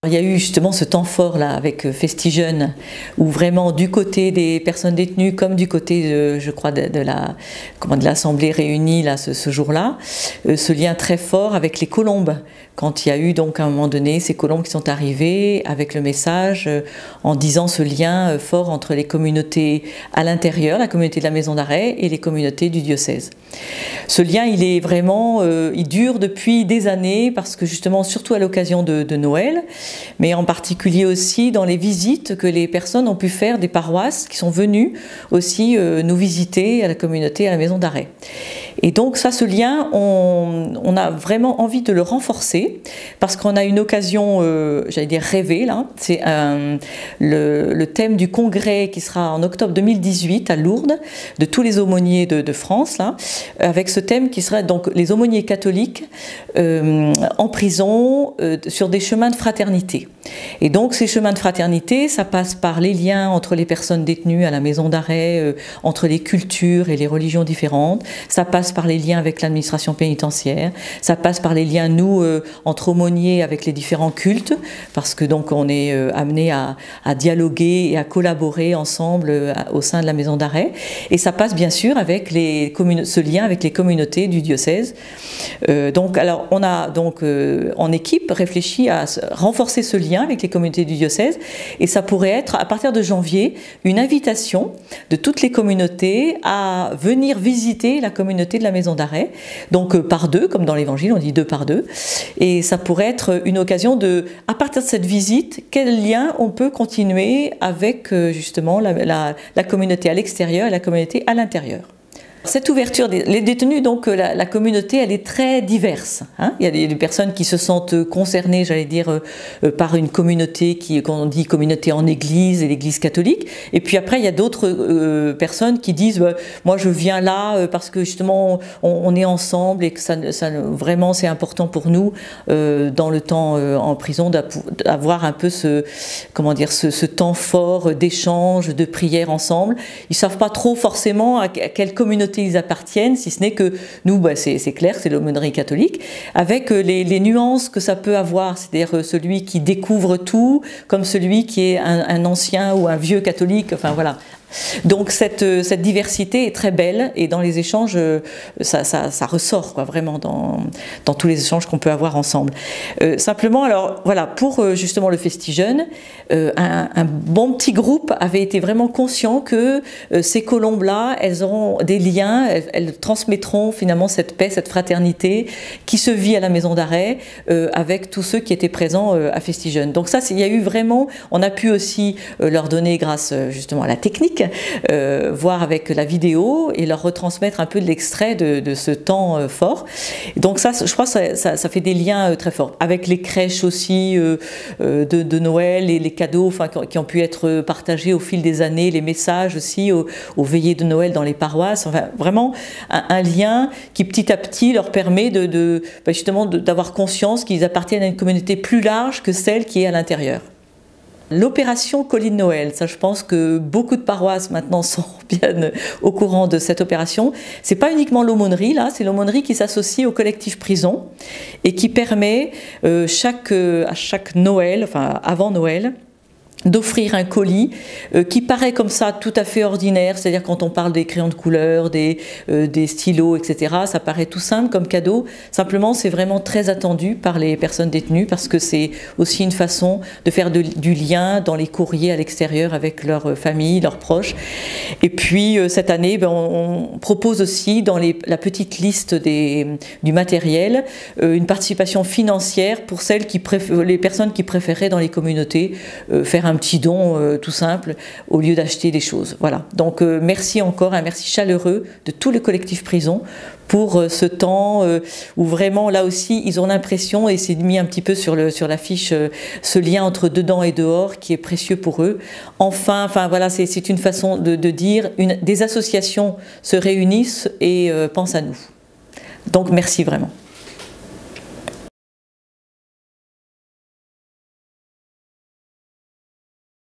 Il y a eu justement ce temps fort là avec Festijeunes où vraiment du côté des personnes détenues comme du côté je crois de l'Assemblée réunie là ce jour-là, ce lien très fort avec les colombes. Quand il y a eu donc à un moment donné ces colombes qui sont arrivées avec le message en disant ce lien fort entre les communautés à l'intérieur, la communauté de la maison d'arrêt et les communautés du diocèse. Ce lien il est vraiment, il dure depuis des années parce que justement surtout à l'occasion de Noël, mais en particulier aussi dans les visites que les personnes ont pu faire des paroisses qui sont venues aussi nous visiter à la communauté, à la maison d'arrêt. Et donc ça, ce lien, on a vraiment envie de le renforcer parce qu'on a une occasion, j'allais dire rêvée là, c'est le thème du congrès qui sera en octobre 2018 à Lourdes, de tous les aumôniers de France, là, avec ce thème qui sera donc les aumôniers catholiques en prison sur des chemins de fraternité. Et donc ces chemins de fraternité, ça passe par les liens entre les personnes détenues à la maison d'arrêt, entre les cultures et les religions différentes, ça passe par les liens avec l'administration pénitentiaire, ça passe par les liens, nous, entre aumôniers avec les différents cultes, parce que donc on est amené à dialoguer et à collaborer ensemble au sein de la maison d'arrêt, et ça passe bien sûr avec ce lien avec les communautés du diocèse. Donc alors on a donc en équipe réfléchi à renforcer ce lien avec les communautés du diocèse, et ça pourrait être à partir de janvier une invitation de toutes les communautés à venir visiter la communauté de la maison d'arrêt, donc par deux, comme dans l'évangile on dit 2 par 2, et ça pourrait être une occasion de, à partir de cette visite, quel lien on peut continuer avec justement la communauté à l'extérieur et la communauté à l'intérieur. Cette ouverture, les détenus, donc la communauté, elle est très diverse. Hein. Il y a des personnes qui se sentent concernées, j'allais dire, par une communauté qu'on dit communauté en église et l'église catholique. Et puis après, il y a d'autres personnes qui disent moi je viens là parce que justement on est ensemble et que ça vraiment c'est important pour nous dans le temps en prison d'avoir un peu ce temps fort d'échange, de prière ensemble. Ils savent pas trop forcément à quelle communauté ils appartiennent, si ce n'est que nous, c'est clair, c'est l'aumônerie catholique, avec les nuances que ça peut avoir, c'est-à-dire celui qui découvre tout, comme celui qui est un ancien ou un vieux catholique, enfin voilà. Donc cette diversité est très belle, et dans les échanges ça ressort quoi, vraiment dans tous les échanges qu'on peut avoir ensemble. Simplement alors voilà, pour justement le Festijeunes, un bon petit groupe avait été vraiment conscient que ces colombes là, elles auront des liens, elles transmettront finalement cette paix, cette fraternité qui se vit à la maison d'arrêt avec tous ceux qui étaient présents à Festijeunes. Donc ça, il y a eu vraiment, on a pu aussi leur donner grâce justement à la technique, voir avec la vidéo et leur retransmettre un peu de l'extrait de ce temps fort. Donc ça, je crois que ça fait des liens très forts. Avec les crèches aussi de Noël et les cadeaux qui ont pu être partagés au fil des années, les messages aussi aux veillées de Noël dans les paroisses. Enfin, vraiment un lien qui petit à petit leur permet justement d'avoir conscience qu'ils appartiennent à une communauté plus large que celle qui est à l'intérieur. L'opération Colis de Noël, ça je pense que beaucoup de paroisses maintenant sont bien au courant de cette opération. C'est pas uniquement l'aumônerie là, c'est l'aumônerie qui s'associe au collectif prison et qui permet à chaque Noël, enfin avant Noël, d'offrir un colis qui paraît comme ça tout à fait ordinaire, c'est-à-dire quand on parle des crayons de couleur, des stylos, etc., ça paraît tout simple comme cadeau. Simplement, c'est vraiment très attendu par les personnes détenues parce que c'est aussi une façon de faire du lien dans les courriers à l'extérieur avec leur famille, leurs proches. Et puis, cette année, on propose aussi dans la petite liste du matériel une participation financière pour les personnes qui préféraient dans les communautés faire un petit don tout simple au lieu d'acheter des choses. Voilà. Donc merci encore, un merci chaleureux de tout le collectif prison pour ce temps où vraiment là aussi ils ont l'impression, et c'est mis un petit peu sur l'affiche, ce lien entre dedans et dehors qui est précieux pour eux. Enfin voilà, c'est une façon de dire des associations se réunissent et pensent à nous. Donc merci vraiment.